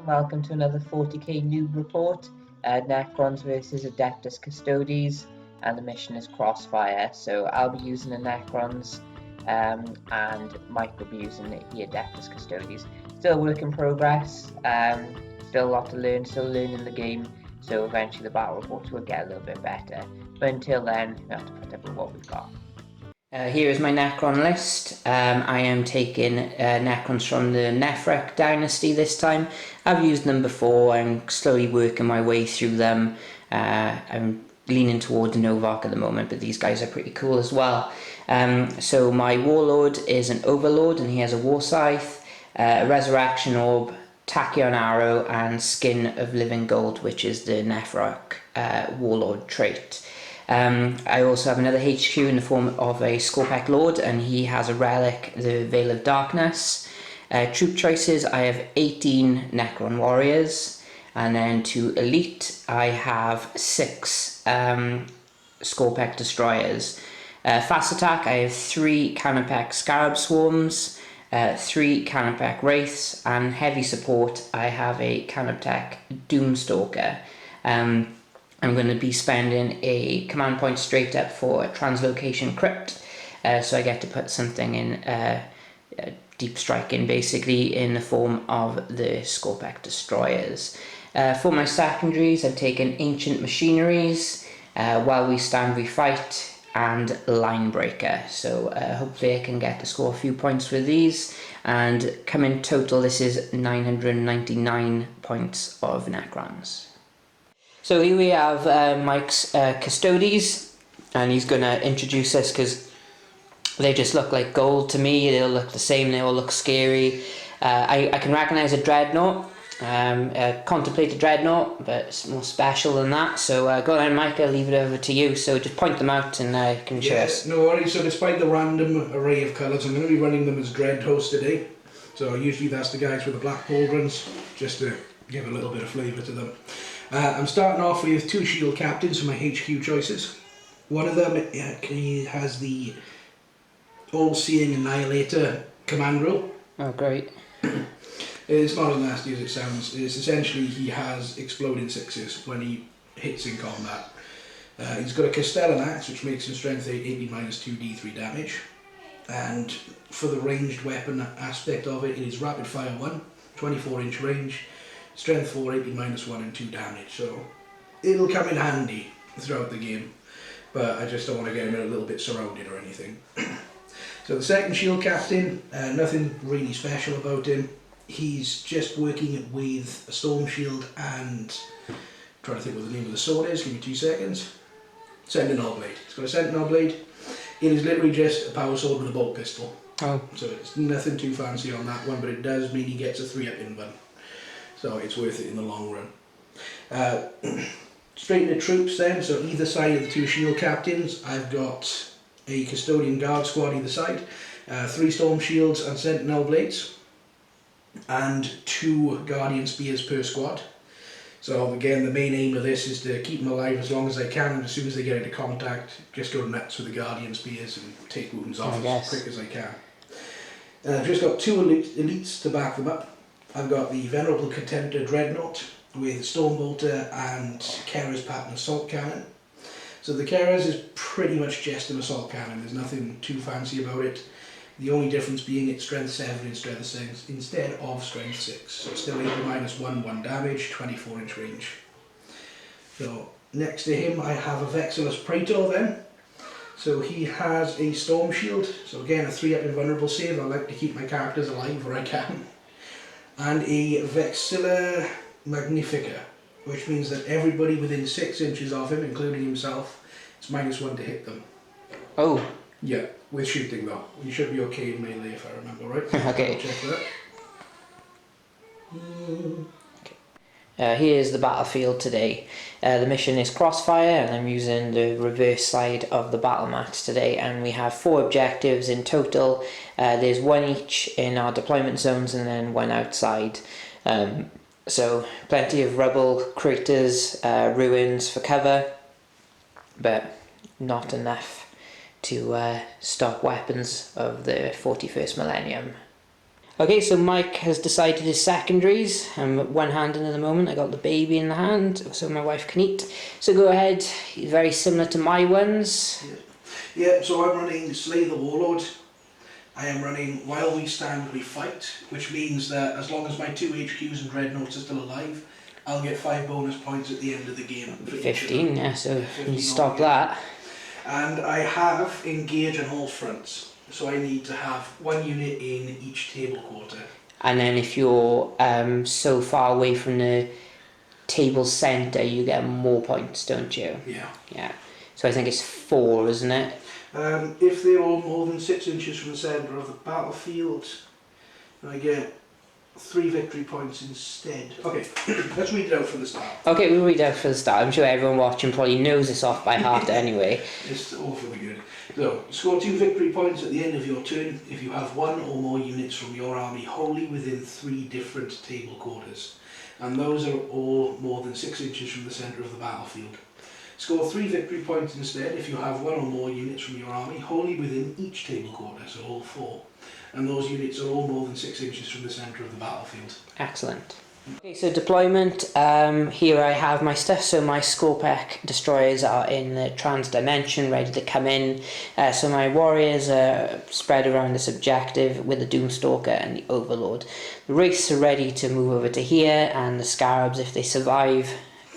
welcome to another 40k noob report. Necrons versus Adeptus Custodes, and the mission is Crossfire. So I'll be using the Necrons, and Mike will be using the Adeptus Custodes. Still work in progress, still a lot to learn, still learning the game, so eventually the battle reports will get a little bit better. But until then, we have to put up with what we've got. Here is my Necron list. I am taking Necrons from the Necrec dynasty this time. I've used them before. I'm slowly working my way through them. I'm leaning towards Novak at the moment, but these guys are pretty cool as well. So my Warlord is an Overlord, and he has a War Scythe, a Resurrection Orb, Tachyon Arrow, and Skin of Living Gold, which is the Necrec Warlord trait. I also have another HQ in the form of a Skorpekh Lord, and he has a relic, the Veil of Darkness. Troop choices, I have 18 Necron Warriors, and then to Elite I have 6 Skorpekh Destroyers. Fast attack, I have 3 Canopech Scarab Swarms, 3 Canopech Wraiths, and heavy support I have a Canopech Doomstalker. I'm going to be spending a command point straight up for Translocation Crypt, so I get to put something in deep strike in, basically in the form of the Skorpekh Destroyers. For my secondaries, I've taken Ancient Machineries, While We Stand We Fight, and Linebreaker, so hopefully I can get to score a few points with these, and come in total this is 999 points of Necrons. So here we have Mike's Custodes, and he's going to introduce us because they just look like gold to me. They all look the same, they all look scary. I can recognise a Dreadnought, contemplate a Dreadnought, but it's more special than that. So go ahead, Mike, I'll leave it over to you. So just point them out and you can show us. No worries. So despite the random array of colours, I'm going to be running them as Dreadhosts today. So usually that's the guys with the black pauldrons, just to give a little bit of flavour to them. I'm starting off with 2 shield captains for my HQ choices. One of them he has the all-seeing annihilator command rule. Oh, great. It's not as nasty as it sounds. It's essentially he has exploding 6s when he hits in combat. He's got a Castellan Axe, which makes him strength 8, 80 minus 2 d3 damage. And for the ranged weapon aspect of it, it is rapid fire 1, 24-inch range, strength 4, 80 minus 1 and 2 damage, so it'll come in handy throughout the game, but I just don't want to get him a little bit surrounded or anything. So the second shield captain, nothing really special about him. He's just working with a storm shield and, I'm trying to think what the name of the sword is, give me 2 seconds. Sentinel blade. It's got a sentinel blade. It is literally just a power sword with a bolt pistol. Oh. So it's nothing too fancy on that one, but it does mean he gets a 3-up invuln. So it's worth it in the long run. Straight into troops then, so either side of the 2 shield captains, I've got a Custodian Guard squad either side, 3 Storm Shields and Sentinel Blades, and 2 Guardian Spears per squad. So again, the main aim of this is to keep them alive as long as I can, and as soon as they get into contact, just go nuts with the Guardian Spears and take wounds off as quick as I can. I've just got 2 elites to back them up. I've got the Venerable Contender Dreadnought with Stormbolter and Kera's Pattern Assault Cannon. So the Kera's is pretty much just an assault cannon, there's nothing too fancy about it. The only difference being it's strength 7 instead of strength 6. So it's still 80 minus 1, 1 damage, 24-inch range. So next to him I have a Vexillus Praetor then. So he has a Storm Shield, so again a 3-up invulnerable save. I like to keep my characters alive where I can. And a Vexilla Magnifica, which means that everybody within 6 inches of him, including himself, it's -1 to hit them. Oh. Yeah, with shooting though. You should be okay in melee if I remember right. Okay. Check that. Here's the battlefield today. The mission is Crossfire, and I'm using the reverse side of the battle mat today, and we have 4 objectives in total. There's 1 each in our deployment zones and then 1 outside. So plenty of rubble, craters, ruins for cover, but not enough to stop weapons of the 41st millennium. Okay, so Mike has decided his secondaries. I'm one-handed at the moment. I got the baby in the hand, so my wife can eat. So go ahead, very similar to my ones. Yeah, so I'm running Slay the Warlord. I am running While We Stand, We Fight, which means that as long as my 2 HQs and Dreadnoughts are still alive, I'll get 5 bonus points at the end of the game. For 15, yeah, so 15 you stop that. And I have Engage on all fronts, so I need to have 1 unit in each table quarter. And then if you're so far away from the table centre, you get more points, don't you? Yeah. Yeah. So I think it's 4, isn't it? If they're all more than 6 inches from the centre of the battlefield, I get 3 victory points instead. Okay, let's read it out from the start. Okay, we'll read out for the start. I'm sure everyone watching probably knows this off by heart anyway. It's all for the good. So, score 2 victory points at the end of your turn if you have 1 or more units from your army wholly within 3 different table quarters, and those are all more than 6 inches from the centre of the battlefield. Score 3 victory points instead if you have 1 or more units from your army wholly within each table quarter, so all 4. And those units are all more than 6 inches from the centre of the battlefield. Excellent. Okay, so deployment, here I have my stuff, so my Skorpekh destroyers are in the trans dimension, ready to come in. So my warriors are spread around this objective with the Doomstalker and the Overlord. The Wraiths are ready to move over to here, and the Scarabs, if they survive,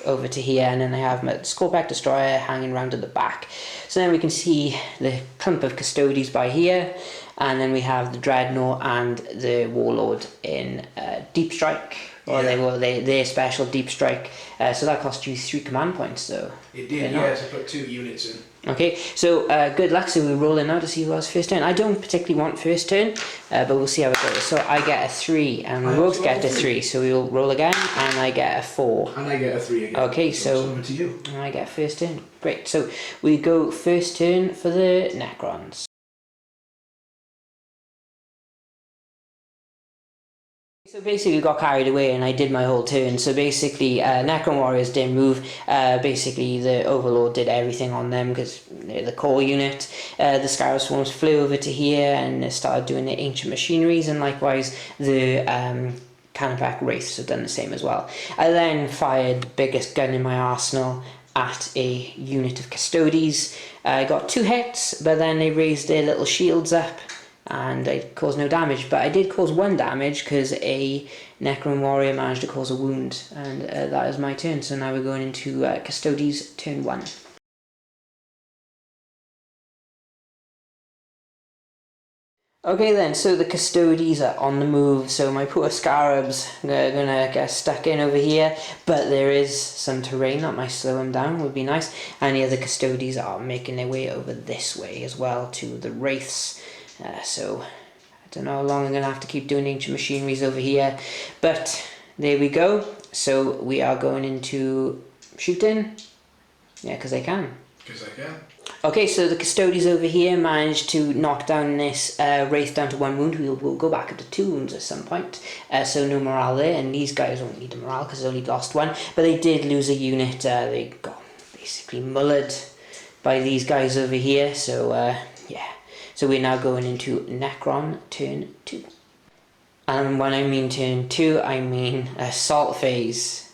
over to here, and then I have my Skorpekh destroyer hanging around at the back. So then we can see the clump of Custodes by here, and then we have the Dreadnought and the Warlord in Deep Strike, or their special Deep Strike. So that cost you 3 command points, though. It did, yeah, to put 2 units in. Okay, so good luck. So we're rolling now to see who has first turn. I don't particularly want first turn, but we'll see how it goes. So I get a 3, and we both get a 3. So we'll roll again, and I get a 4. And I get a 3 again. Okay, so over to you. I get first turn. Great. So we go first turn for the Necrons. So basically we got carried away and I did my whole turn. So basically Necron Warriors didn't move. Basically the Overlord did everything on them because they're the core unit. The Scarab Swarms flew over to here and started doing the ancient machineries, and likewise the Skorpekh Wraiths have done the same as well. I then fired the biggest gun in my arsenal at a unit of Custodes. I got 2 hits, but then they raised their little shields up and I caused no damage, but I did cause 1 damage because a Necron warrior managed to cause a wound, and that is my turn. So now we're going into Custodes turn 1. Okay then, so the Custodes are on the move, so my poor Scarabs are gonna get stuck in over here, but there is some terrain that might slow them down, would be nice, and the other Custodes are making their way over this way as well to the Wraiths. So I don't know how long I'm going to have to keep doing ancient machineries over here, but there we go. So we are going into shooting. Yeah, because I can. Because I can. Okay, so the Custodes over here managed to knock down this Wraith down to 1 wound. We'll go back up to 2 wounds at some point. So no morale there, and these guys won't need a morale because they only lost 1. But they did lose a unit. They got basically mullered by these guys over here. So yeah. So we're now going into Necron Turn 2. And when I mean Turn 2, I mean Assault Phase.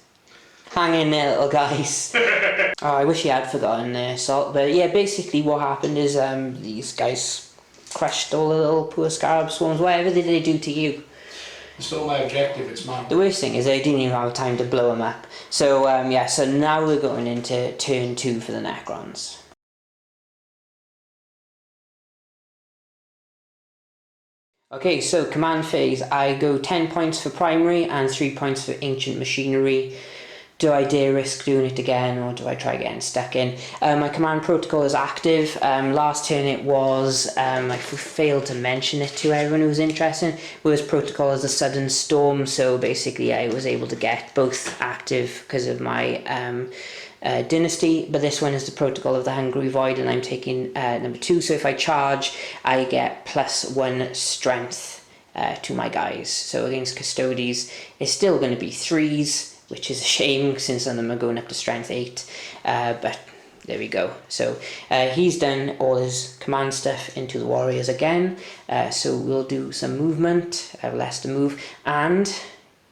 Hang in there, little guys. Oh, I wish he had forgotten the Assault. But yeah, basically what happened is these guys crushed all the little poor Scarab Swarms. Whatever did they do to you? It's not my objective, it's mine. The worst thing is they didn't even have time to blow them up. So yeah, so now we're going into Turn 2 for the Necrons. Okay, so command phase, I go 10 points for primary and 3 points for ancient machinery. Do I dare risk doing it again, or do I try getting stuck in? My command protocol is active. Last turn it was, I failed to mention it to everyone who was interested. Whereas protocol is a sudden storm, so basically I was able to get both active because of my dynasty, but this one is the protocol of the Hungry Void, and I'm taking number 2. So if I charge, I get +1 strength to my guys. So against Custodes, it's still going to be 3s, which is a shame since some of them are going up to strength 8. But there we go. So he's done all his command stuff into the warriors again. So we'll do some movement. I have less to move, and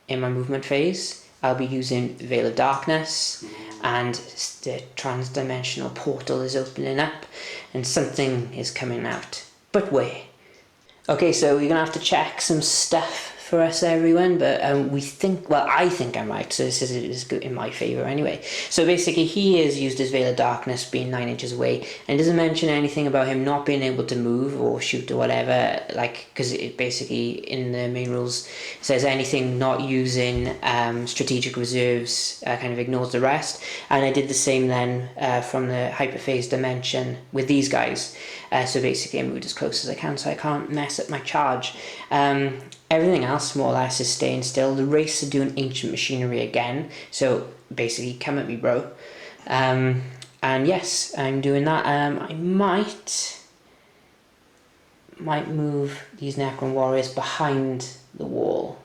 in my movement phase, I'll be using Veil of Darkness, and the trans-dimensional portal is opening up, and something is coming out. But where? Okay, so you're gonna have to check some stuff for us, everyone, but we think, well, I think I'm right, so this is good in my favour anyway. So basically he has used his Veil of Darkness being 9 inches away, and doesn't mention anything about him not being able to move or shoot or whatever, like, because it basically in the main rules says anything not using strategic reserves kind of ignores the rest. And I did the same then from the hyperphase dimension with these guys. So basically I moved as close as I can so I can't mess up my charge. Everything else more or less is staying still. The race are doing ancient machinery again, so basically come at me, bro. And yes, I'm doing that. I might move these Necron warriors behind the wall,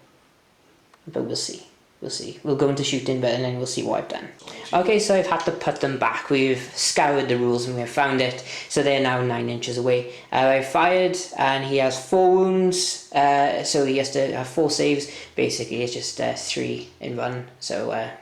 but we'll see. We'll see. We'll go into shooting, but and then we'll see what I've done. Okay, so I've had to put them back. We've scoured the rules and we've found it. So they're now 9 inches away. I fired, and he has 4 wounds. So he has to have 4 saves. Basically, it's just 3 in 1. So I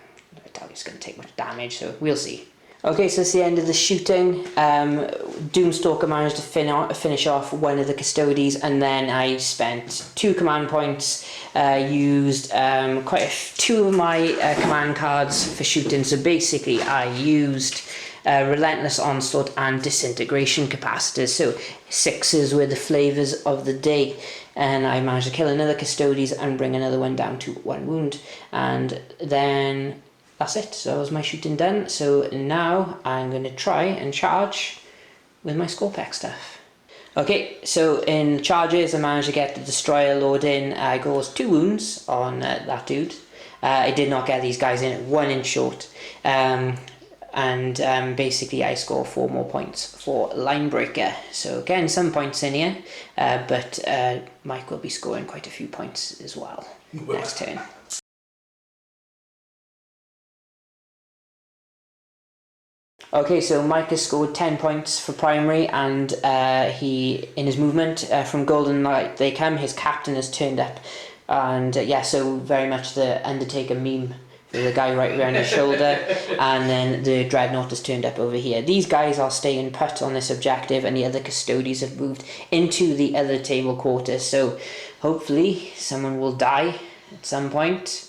doubt he's going to take much damage. So we'll see. Okay, so it's the end of the shooting. Doomstalker managed to finish off one of the Custodes, and then I spent 2 command points, used 2 of my command cards for shooting. So basically I used Relentless Onslaught and Disintegration Capacitors, so 6s were the flavours of the day. And I managed to kill another Custodes and bring another one down to 1 wound. And then that's it, so that was my shooting done. So now I'm going to try and charge with my Skorpekh stuff. Okay, so in charges I managed to get the Destroyer load in. I caused 2 wounds on that dude. I did not get these guys in at 1 inch short. Basically I score 4 more points for Linebreaker. So again, some points in here, but Mike will be scoring quite a few points as well next turn. Okay, so Mike has scored 10 points for primary, and he, in his movement from Golden Light They Come, his captain has turned up. And yeah, so very much the Undertaker meme, with the guy right around his shoulder, and then the Dreadnought has turned up over here. These guys are staying put on this objective, and the other Custodes have moved into the other table quarters, so hopefully someone will die at some point.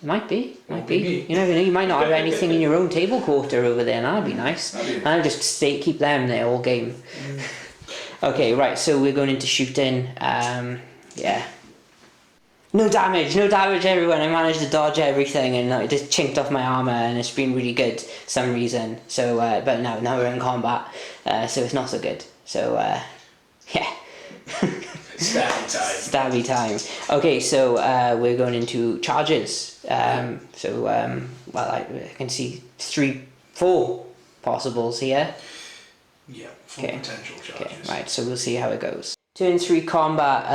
Might be. You never know, you might not have anything in your own table quarter over there, and that'd be nice. And I'll just keep them there all game. Okay, right, so we're going into shooting. Yeah. No damage everyone. I managed to dodge everything, and I just chinked off my armour, and it's been really good for some reason. So, but now we're in combat, so it's not so good. So, yeah. Stabby time. Okay, so we're going into charges. Well, I can see 4 possibles here. Yeah, 4 potential charges. Okay, right, so we'll see how it goes. Turn 3 combat.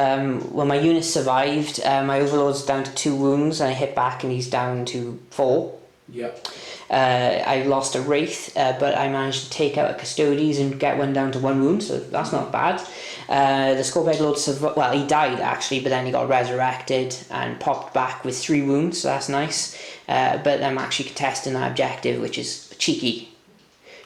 Well, my unit survived. My overlord's down to 2 wounds, and I hit back and he's down to 4. Yep. I lost a Wraith, but I managed to take out a Custodes and get one down to 1 wound, so that's not bad. The Skorpekh Lord well, he died actually, but then he got resurrected and popped back with 3 wounds, so that's nice. But I'm actually contesting that objective, which is cheeky.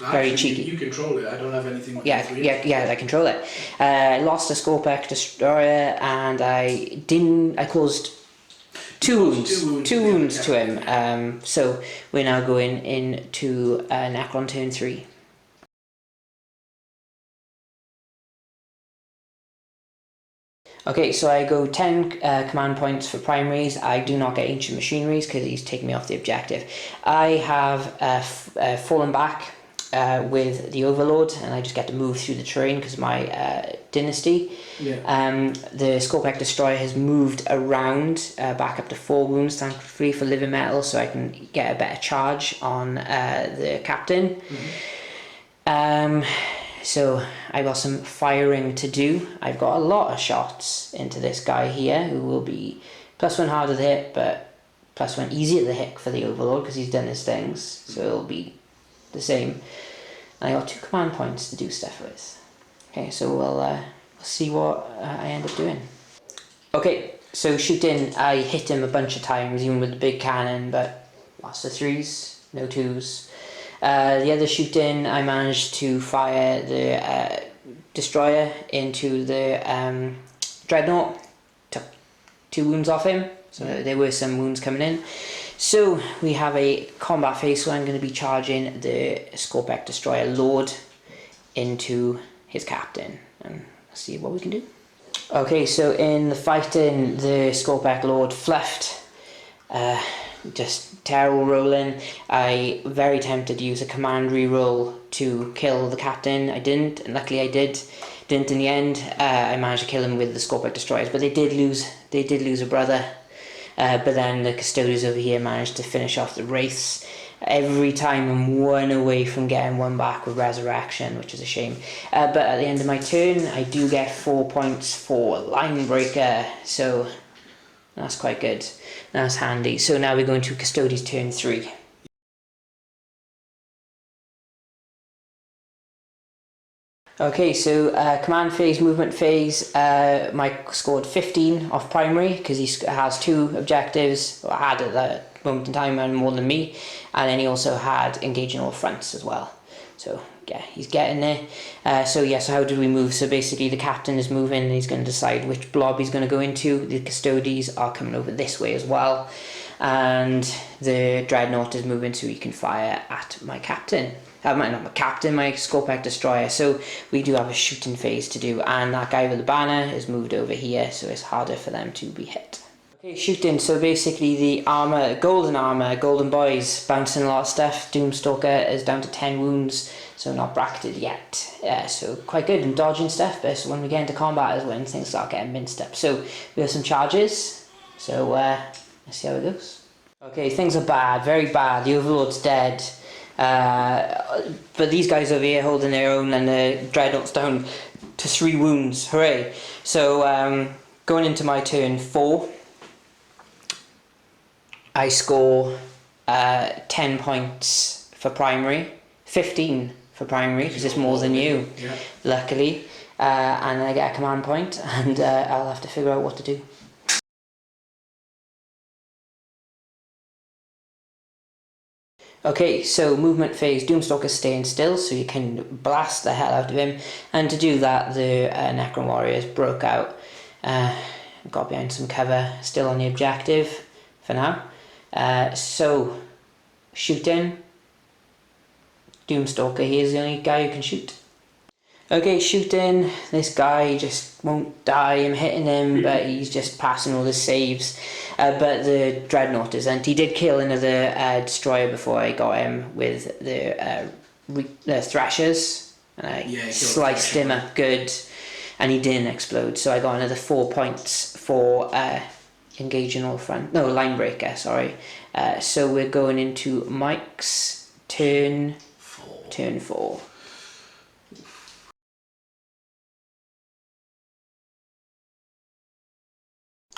Very cheeky. You control it. I don't have anything like that. Yeah, I control it. I lost a Skorpekh Destroyer, and I caused 2 wounds to him. So we're now going into Necron Turn 3. Okay, so I go 10 command points for primaries. I do not get ancient machineries because he's taken me off the objective. I have fallen back with the Overlord, and I just get to move through the terrain because of my dynasty. Yeah. The Skorpekh Destroyer has moved around back up to 4 wounds, thankfully, for living metal, so I can get a better charge on the captain. Mm-hmm. So I got some firing to do. I've got a lot of shots into this guy here, who will be +1 harder to hit, but +1 easier to hit for the Overlord because he's done his things, so it'll be the same. and I got 2 command points to do stuff with. Okay, so we'll see what I end up doing. Okay, so shooting, I hit him a bunch of times, even with the big cannon, but lots of 3s, no 2s. The other shooting, I managed to fire the destroyer into the dreadnought, took 2 wounds off him, so there were some wounds coming in. So we have a combat phase, so I'm going to be charging the Skorpekh destroyer lord into his captain, and see what we can do. Okay, so in the fighting, the Skorpekh lord fluffed, just terrible rolling. I very tempted to use a command reroll to kill the captain. I didn't, and luckily I didn't in the end. I managed to kill him with the Skorpekh destroyers, but they did lose a brother. But then the Custodes over here managed to finish off the wraiths. Every time I'm 1 away from getting 1 back with resurrection, which is a shame. But at the end of my turn, I do get 4 points for line breaker, so that's quite good. That's handy. So now we're going to Custodes turn 3. Okay, so command phase, movement phase, Mike scored 15 off primary because he has 2 objectives, or had at that moment in time, and more than me, and then he also had engaging all fronts as well. So yeah, he's getting there. So how do we move? So basically the captain is moving and he's going to decide which blob he's going to go into. The Custodes are coming over this way as well, and the dreadnought is moving so he can fire at my captain. Not my captain, my Skorpekh destroyer. So we do have a shooting phase to do, and that guy with the banner is moved over here, so it's harder for them to be hit. Okay, shooting. So basically the armor, golden boys, bouncing a lot of stuff. Doomstalker is down to 10 wounds, so not bracketed yet. So quite good in dodging stuff, but when we get into combat is when things start getting minced up. So we have some charges, so let's see how it goes. Okay, things are bad, very bad. The Overlord's dead. But these guys over here holding their own, and the dreadnought's down to 3 wounds. Hooray! So going into my turn 4, I score 10 points for primary, 15 for primary because it's more than you, luckily, and I get a command point, and I'll have to figure out what to do. Okay, so movement phase, Doomstalker's staying still, so you can blast the hell out of him, and to do that the Necron warriors broke out, got behind some cover, still on the objective for now. So shooting, Doomstalker, he is the only guy who can shoot. Okay, shooting, this guy just won't die. I'm hitting him, but he's just passing all his saves. But the dreadnought isn't. He did kill another destroyer before I got him with the thrashers, and I sliced him up good, and he didn't explode. So I got another 4 points for engaging all front. No, line breaker. Sorry. So we're going into Mike's turn 4.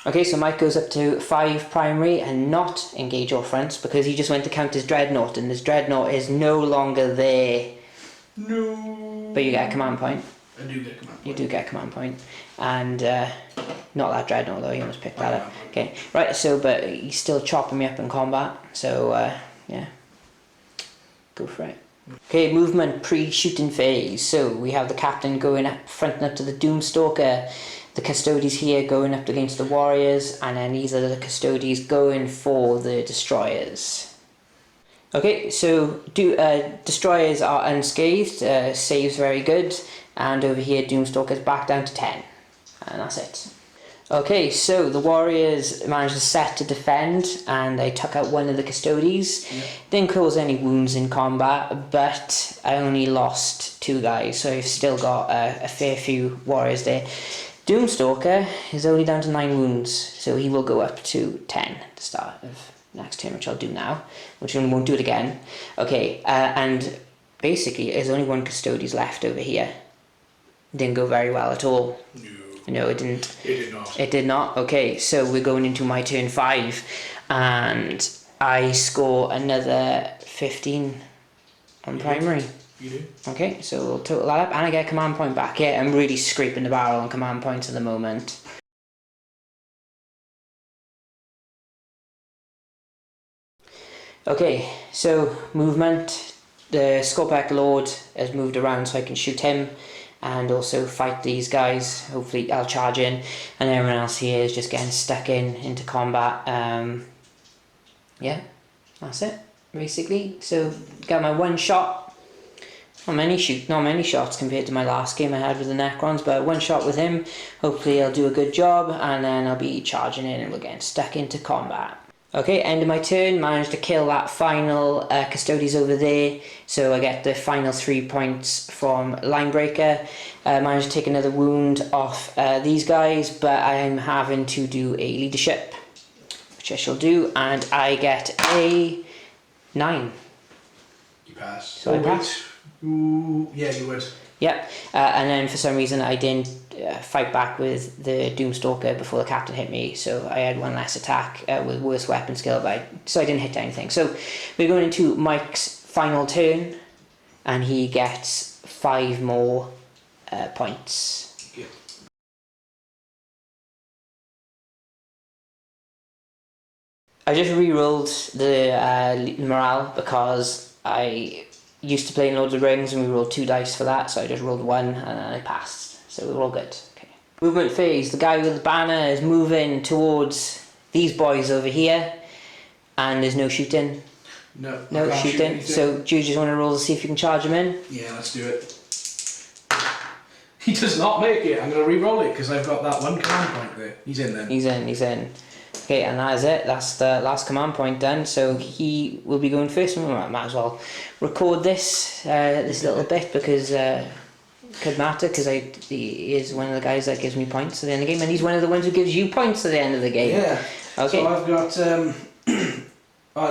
Okay, so Mike goes up to 5 primary and not engage all fronts because he just went to count his dreadnought, and his dreadnought is no longer there. No. But you get a command point. I do get a command point. You do get a command point, and not that dreadnought though. You almost picked that up. Okay, right. So, but he's still chopping me up in combat. So yeah, go for it. Okay, movement pre-shooting phase. So we have the captain going up, fronting up to the Doomstalker. The Custodes here going up against the warriors, and then these are the Custodes going for the destroyers. Okay, so destroyers are unscathed, saves very good, and over here Doomstalker's back down to 10, and that's it. Okay, so the warriors managed to set to defend, and I took out one of the Custodes. Didn't cause any wounds in combat, but I only lost 2 guys, so I've still got a fair few warriors there. Doomstalker is only down to 9 wounds, so he will go up to 10 at the start of next turn, which I'll do now, which I won't do it again. Okay, and basically there's only 1 Custodes left over here. Didn't go very well at all. No, it didn't. It did not. It did not. Okay, so we're going into my turn 5, and I score another 15 on primary. You do. Okay, so we'll total that up, and I get a command point back. Yeah, I'm really scraping the barrel on command points at the moment. Okay, so movement. The Skorpekh Lord has moved around so I can shoot him and also fight these guys. Hopefully I'll charge in, and everyone else here is just getting stuck into combat. Yeah, that's it basically. So got my one shot. Not many shots compared to my last game I had with the Necrons, but one shot with him. Hopefully I'll do a good job, and then I'll be charging in and we're getting stuck into combat. Okay, end of my turn, managed to kill that final Custodes over there, so I get the final 3 points from Linebreaker. Managed to take another wound off these guys, but I'm having to do a leadership, which I shall do, and I get a 9. You pass. So I pass. Ooh, yeah, you would. Yep, and then for some reason I didn't fight back with the Doomstalker before the captain hit me, so I had one less attack with worse weapon skill, so I didn't hit anything. So we're going into Mike's final turn, and he gets 5 more points. Yeah. I just re-rolled the morale because I used to play in Lord of the Rings and we rolled 2 dice for that, so I just rolled 1 and then I passed. So we're all good. Okay. Movement phase. The guy with the banner is moving towards these boys over here, and there's no shooting. No Shooting. So do you just want to roll to see if you can charge him in? Yeah, let's do it. He does not make it. I'm going to re-roll it because I've got that one command point there. He's in then. He's in. Okay, and that is it. That's the last command point done. So he will be going first. We might as well record this little bit because it could matter, because he is one of the guys that gives me points at the end of the game, and he's one of the ones who gives you points at the end of the game. Yeah. Okay. So I've got.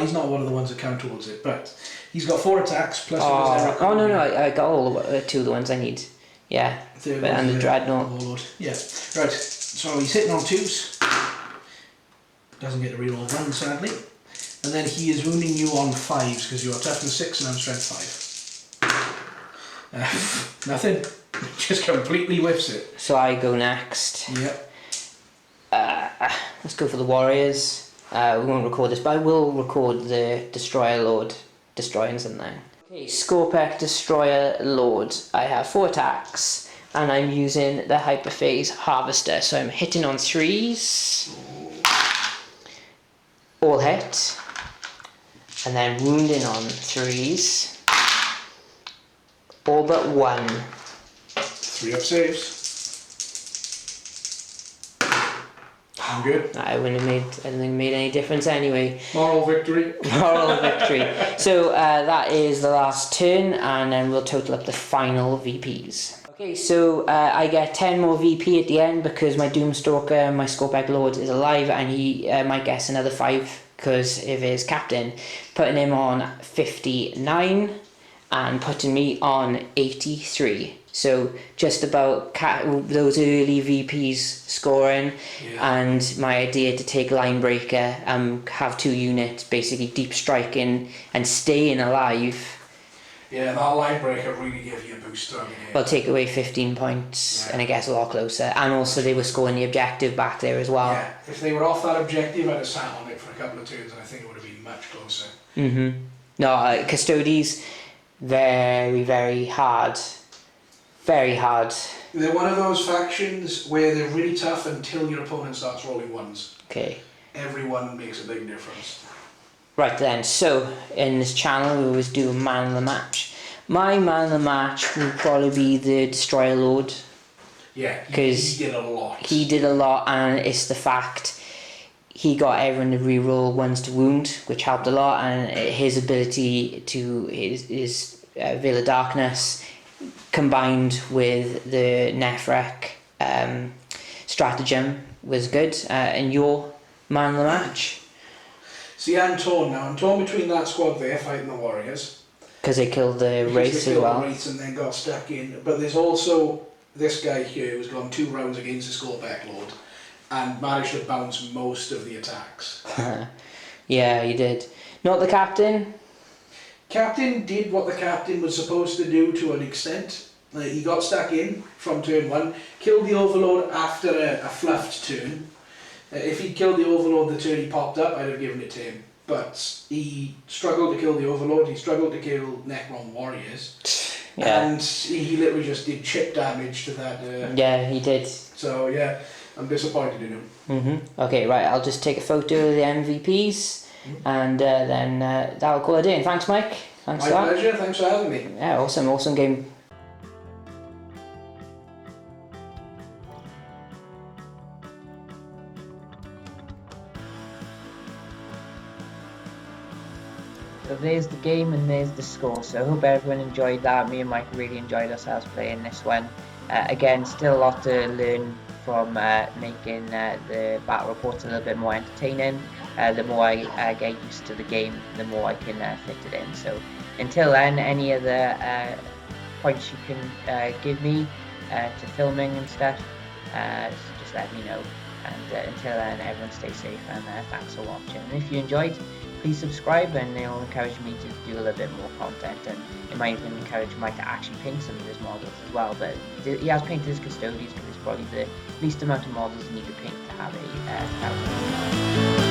He's not one of the ones that count towards it, but he's got 4 attacks plus. No, I got all 2 of the ones I need. Yeah. And the Dreadnought. Lord. Yeah. Right. So he's hitting on 2s. Doesn't get to reroll 1, sadly. And then he is wounding you on 5s because you're toughness 6 and I'm strength 5. Nothing. Just completely whiffs it. So I go next. Yep. Let's go for the Warriors. We won't record this, but I will record the Destroyer Lord destroying something. Okay, Skorpekh Destroyer Lord. I have 4 attacks, and I'm using the Hyperphase Harvester, so I'm hitting on 3s. All hit. And then wounding on 3s. All but 1. 3 up saves. I'm good. I wouldn't have made any difference anyway. Moral victory. Moral victory. So that is the last turn, and then we'll total up the final VPs. Okay, so I get 10 more VP at the end because my Doomstalker, my Skorpekh Lord, is alive, and he might guess another 5 because of his captain, putting him on 59 and putting me on 83. So just about those early VPs scoring, yeah. And my idea to take Linebreaker and have 2 units basically deep striking and staying alive. Yeah, that Linebreaker really gave you a boost on the game. Well, take away 15 points, yeah. And it gets a lot closer. And also they were scoring the objective back there as well. Yeah, if they were off that objective, I'd have sat on it for a couple of turns and I think it would have been much closer. No, Custodes, very, very hard. Very hard. They're one of those factions where they're really tough until your opponent starts rolling 1s. Okay. Everyone makes a big difference. Right then, so in this channel we always do a man of the match. My man of the match will probably be the Destroyer Lord. Yeah, he did a lot. He did a lot, and it's the fact he got everyone to reroll 1s to wound, which helped a lot, and his ability to his Veil of Darkness combined with the Nephrek stratagem was good. And your man of the match? See, I'm torn between that squad there fighting the Warriors. Because they killed the Wraiths as well. The Wraiths and then got stuck in. But there's also this guy here who's gone 2 rounds against the Skorpekh Lord and managed to bounce most of the attacks. Yeah, he did. Not the captain? Captain did what the captain was supposed to do to an extent. He got stuck in from turn 1, killed the Overlord after a fluffed turn. If he'd killed the Overlord the turn he popped up, I'd have given it to him. But he struggled to kill the Overlord, he struggled to kill Necron warriors. Yeah. And he literally just did chip damage to that. Yeah, he did. So yeah, I'm disappointed in him. Okay, right, I'll just take a photo of the MVPs and then that'll call it in. Thanks, Mike. Thanks My for that. pleasure, thanks for having me. Yeah, awesome game. So there's the game and there's the score. So I hope everyone enjoyed that. Me and Mike really enjoyed ourselves playing this one. Again, still a lot to learn from making the battle reports a little bit more entertaining. The more I get used to the game, the more I can fit it in. So until then, any other points you can give me to filming and stuff, just let me know. And until then, everyone stay safe and thanks for watching. And if you enjoyed, please subscribe, and it'll encourage me to do a little bit more content, and it might even encourage Mike to actually paint some of his models as well. But he has painted his Custodes because it's probably the least amount of models you need to paint to have a character.